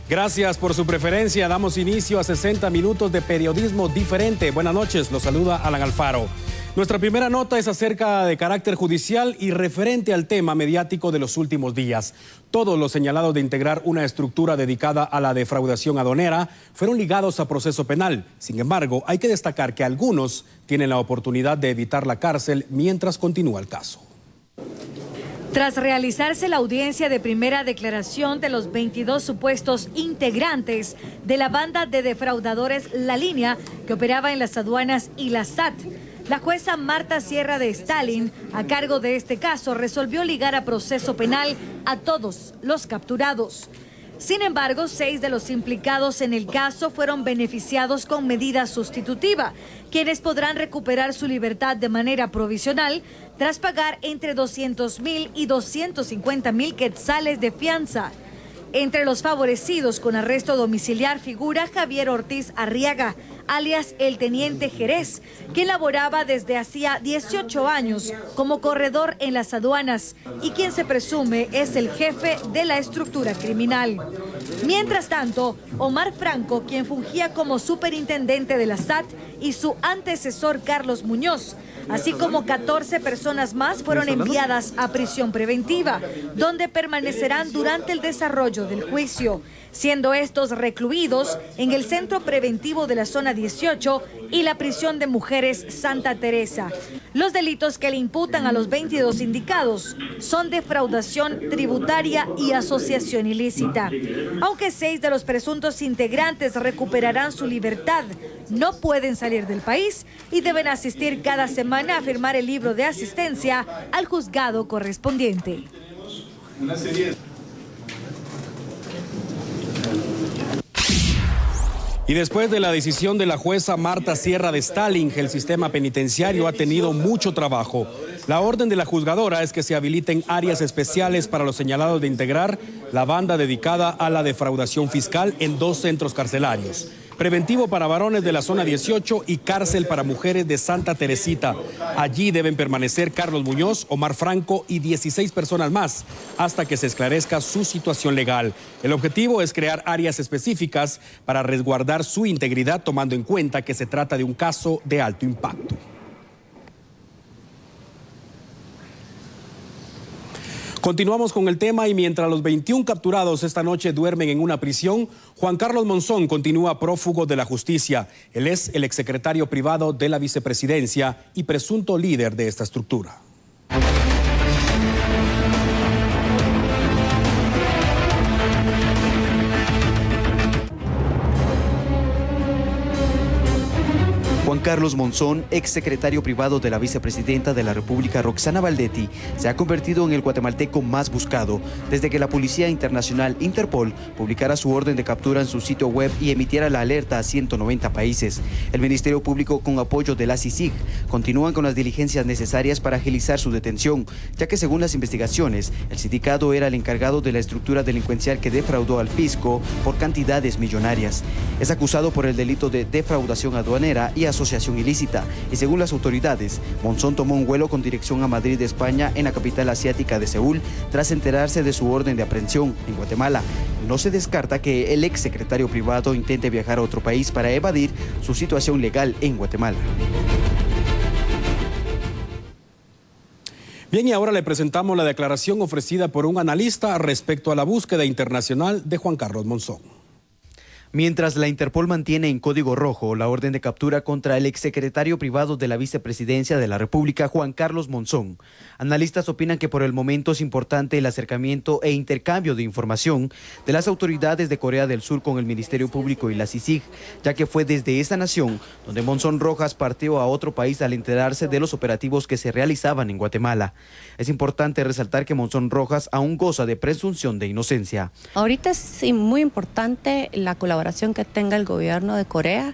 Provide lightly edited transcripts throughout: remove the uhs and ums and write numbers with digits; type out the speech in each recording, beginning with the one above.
Gracias por su preferencia. Damos inicio a 60 minutos de periodismo diferente. Buenas noches, los saluda Alan Alfaro. Nuestra primera nota es acerca de carácter judicial y referente al tema mediático de los últimos días. Todos los señalados de integrar una estructura dedicada a la defraudación aduanera fueron ligados a proceso penal. Sin embargo, hay que destacar que algunos tienen la oportunidad de evitar la cárcel mientras continúa el caso. Tras realizarse la audiencia de primera declaración de los 22 supuestos integrantes de la banda de defraudadores La Línea, que operaba en las aduanas y la SAT, la jueza Marta Sierra de Stalin, a cargo de este caso, resolvió ligar a proceso penal a todos los capturados. Sin embargo, 6 de los implicados en el caso fueron beneficiados con medida sustitutiva, quienes podrán recuperar su libertad de manera provisional tras pagar entre 200,000 y 250,000 quetzales de fianza. Entre los favorecidos con arresto domiciliar figura Javier Ortiz Arriaga, alias el Teniente Jerez, quien laboraba desde hacía 18 años como corredor en las aduanas y quien se presume es el jefe de la estructura criminal. Mientras tanto, Omar Franco, quien fungía como superintendente de la SAT, y su antecesor Carlos Muñoz, así como 14 personas más, fueron enviadas a prisión preventiva, donde permanecerán durante el desarrollo del juicio, siendo estos recluidos en el Centro Preventivo de la Zona 18 y la Prisión de Mujeres Santa Teresa. Los delitos que le imputan a los 22 indicados son defraudación tributaria y asociación ilícita. Aunque 6 de los presuntos integrantes recuperarán su libertad, no pueden salir del país y deben asistir cada semana a firmar el libro de asistencia al juzgado correspondiente. Y después de la decisión de la jueza Marta Sierra de Stalin, el sistema penitenciario ha tenido mucho trabajo. La orden de la juzgadora es que se habiliten áreas especiales para los señalados de integrar la banda dedicada a la defraudación fiscal en 2 centros carcelarios. Preventivo para varones de la Zona 18 y cárcel para mujeres de Santa Teresita. Allí deben permanecer Carlos Muñoz, Omar Franco y 16 personas más hasta que se esclarezca su situación legal. El objetivo es crear áreas específicas para resguardar su integridad, tomando en cuenta que se trata de un caso de alto impacto. Continuamos con el tema y mientras los 21 capturados esta noche duermen en una prisión, Juan Carlos Monzón continúa prófugo de la justicia. Él es el exsecretario privado de la vicepresidencia y presunto líder de esta estructura. Juan Carlos Monzón, exsecretario privado de la vicepresidenta de la República, Roxana Valdetti, se ha convertido en el guatemalteco más buscado desde que la Policía Internacional Interpol publicara su orden de captura en su sitio web y emitiera la alerta a 190 países. El Ministerio Público, con apoyo de la CICIG, continúan con las diligencias necesarias para agilizar su detención, ya que según las investigaciones, el sindicato era el encargado de la estructura delincuencial que defraudó al fisco por cantidades millonarias. Es acusado por el delito de defraudación aduanera y asociación ilícita, y según las autoridades, Monzón tomó un vuelo con dirección a Madrid, España, en la capital asiática de Seúl, tras enterarse de su orden de aprehensión en Guatemala. No se descarta que el exsecretario privado intente viajar a otro país para evadir su situación legal en Guatemala. Bien, y ahora le presentamos la declaración ofrecida por un analista respecto a la búsqueda internacional de Juan Carlos Monzón. Mientras la Interpol mantiene en código rojo la orden de captura contra el exsecretario privado de la vicepresidencia de la República, Juan Carlos Monzón, analistas opinan que por el momento es importante el acercamiento e intercambio de información de las autoridades de Corea del Sur con el Ministerio Público y la CICIG, ya que fue desde esa nación donde Monzón Rojas partió a otro país al enterarse de los operativos que se realizaban en Guatemala. Es importante resaltar que Monzón Rojas aún goza de presunción de inocencia. Ahorita es muy importante la colaboración que tenga el gobierno de Corea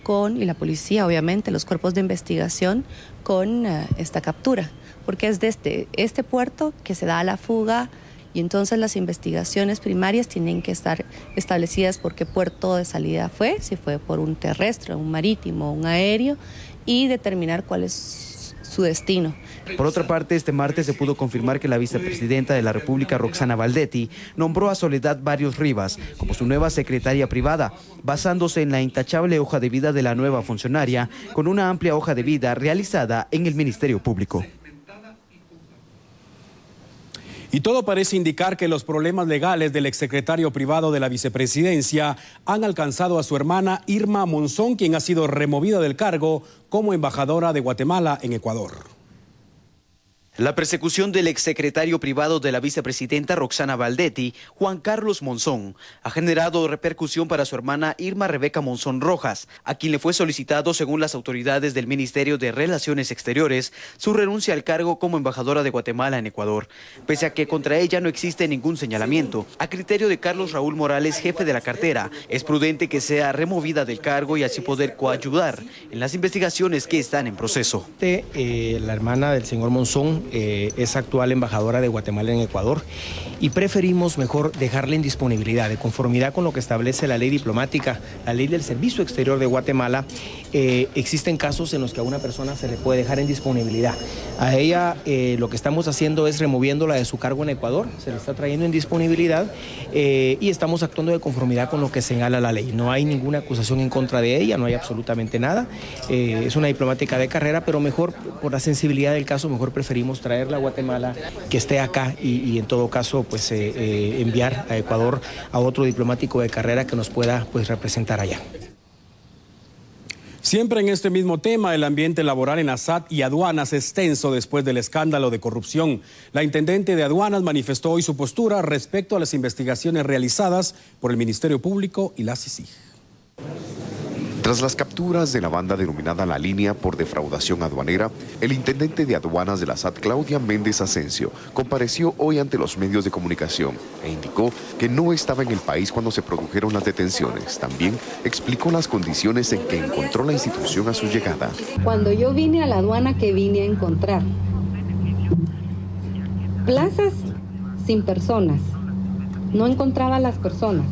y la policía, obviamente, los cuerpos de investigación con esta captura, porque es desde este puerto que se da la fuga y entonces las investigaciones primarias tienen que estar establecidas por qué puerto de salida fue, si fue por un terrestre, un marítimo, un aéreo, y determinar cuál es su destino. Por otra parte, este martes se pudo confirmar que la vicepresidenta de la República, Roxana Valdetti, nombró a Soledad Barrios Rivas como su nueva secretaria privada, basándose en la intachable hoja de vida de la nueva funcionaria, con una amplia hoja de vida realizada en el Ministerio Público. Y todo parece indicar que los problemas legales del exsecretario privado de la vicepresidencia han alcanzado a su hermana Irma Monzón, quien ha sido removida del cargo como embajadora de Guatemala en Ecuador. La persecución del exsecretario privado de la vicepresidenta Roxana Valdetti, Juan Carlos Monzón, ha generado repercusión para su hermana Irma Rebeca Monzón Rojas, a quien le fue solicitado, según las autoridades del Ministerio de Relaciones Exteriores, su renuncia al cargo como embajadora de Guatemala en Ecuador, pese a que contra ella no existe ningún señalamiento. A criterio de Carlos Raúl Morales, jefe de la cartera, es prudente que sea removida del cargo y así poder coayudar en las investigaciones que están en proceso. La hermana del señor Monzón es actual embajadora de Guatemala en Ecuador y preferimos mejor dejarla en disponibilidad, de conformidad con lo que establece la ley diplomática, la ley del Servicio Exterior de Guatemala. Existen casos en los que a una persona se le puede dejar en disponibilidad. A ella lo que estamos haciendo es removiéndola de su cargo en Ecuador, se le está trayendo en disponibilidad y estamos actuando de conformidad con lo que señala la ley. No hay ninguna acusación en contra de ella, no hay absolutamente nada. Es una diplomática de carrera, pero mejor, por la sensibilidad del caso, mejor preferimos traerla a Guatemala, que esté acá y en todo caso pues enviar a Ecuador a otro diplomático de carrera que nos pueda pues representar allá. Siempre en este mismo tema, el ambiente laboral en ASAT y aduanas es tenso después del escándalo de corrupción. La intendente de aduanas manifestó hoy su postura respecto a las investigaciones realizadas por el Ministerio Público y la CICIG. Tras las capturas de la banda denominada La Línea por defraudación aduanera, el intendente de aduanas de la SAT, Claudia Méndez Asensio, compareció hoy ante los medios de comunicación e indicó que no estaba en el país cuando se produjeron las detenciones. También explicó las condiciones en que encontró la institución a su llegada. Cuando yo vine a la aduana, que vine a encontrar plazas sin personas, no encontraba las personas.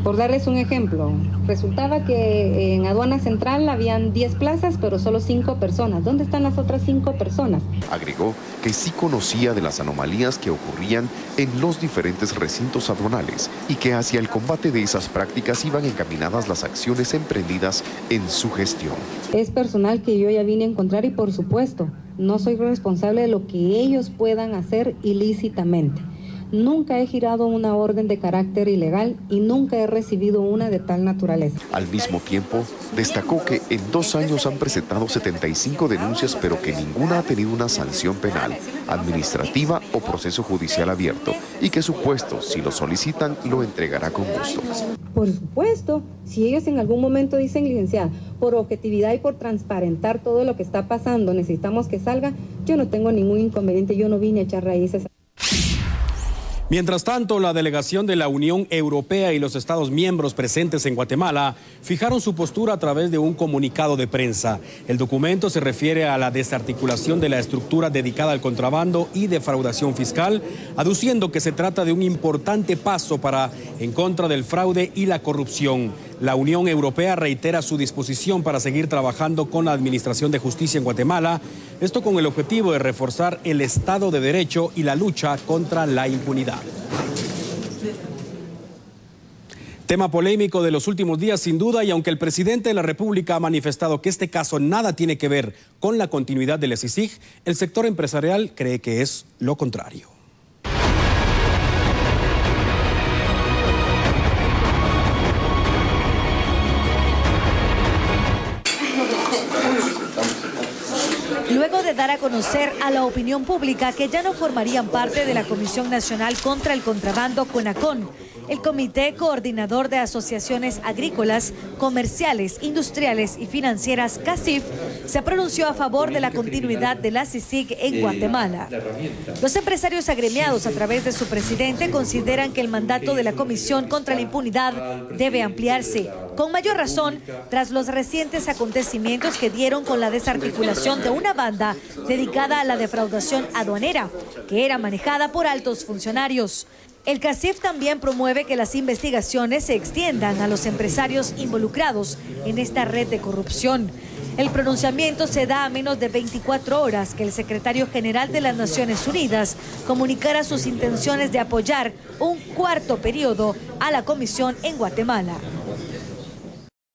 Por darles un ejemplo, resultaba que en aduana central habían 10 plazas, pero solo 5 personas. ¿Dónde están las otras 5 personas? Agregó que sí conocía de las anomalías que ocurrían en los diferentes recintos aduanales y que hacia el combate de esas prácticas iban encaminadas las acciones emprendidas en su gestión. Es personal que yo ya vine a encontrar y, por supuesto, no soy responsable de lo que ellos puedan hacer ilícitamente. Nunca he girado una orden de carácter ilegal y nunca he recibido una de tal naturaleza. Al mismo tiempo, destacó que en 2 años han presentado 75 denuncias, pero que ninguna ha tenido una sanción penal, administrativa o proceso judicial abierto, y que su puesto, si lo solicitan, lo entregará con gusto. Por supuesto, si ellos en algún momento dicen, licenciada, por objetividad y por transparentar todo lo que está pasando, necesitamos que salga, yo no tengo ningún inconveniente, yo no vine a echar raíces. Mientras tanto, la delegación de la Unión Europea y los Estados miembros presentes en Guatemala fijaron su postura a través de un comunicado de prensa. El documento se refiere a la desarticulación de la estructura dedicada al contrabando y defraudación fiscal, aduciendo que se trata de un importante paso en contra del fraude y la corrupción. La Unión Europea reitera su disposición para seguir trabajando con la Administración de Justicia en Guatemala, esto con el objetivo de reforzar el Estado de Derecho y la lucha contra la impunidad. Tema polémico de los últimos días, sin duda, y aunque el presidente de la República ha manifestado que este caso nada tiene que ver con la continuidad de la CICIG, el sector empresarial cree que es lo contrario. Luego de dar a conocer a la opinión pública que ya no formarían parte de la Comisión Nacional contra el Contrabando CONACON, el Comité Coordinador de Asociaciones Agrícolas, Comerciales, Industriales y Financieras, CACIF, se pronunció a favor de la continuidad de la CICIG en Guatemala. Los empresarios agremiados, a través de su presidente, consideran que el mandato de la Comisión contra la Impunidad debe ampliarse, con mayor razón tras los recientes acontecimientos que dieron con la desarticulación de una banda dedicada a la defraudación aduanera, que era manejada por altos funcionarios. El CACIF también promueve que las investigaciones se extiendan a los empresarios involucrados en esta red de corrupción. El pronunciamiento se da a menos de 24 horas que el secretario general de las Naciones Unidas comunicara sus intenciones de apoyar un cuarto periodo a la comisión en Guatemala.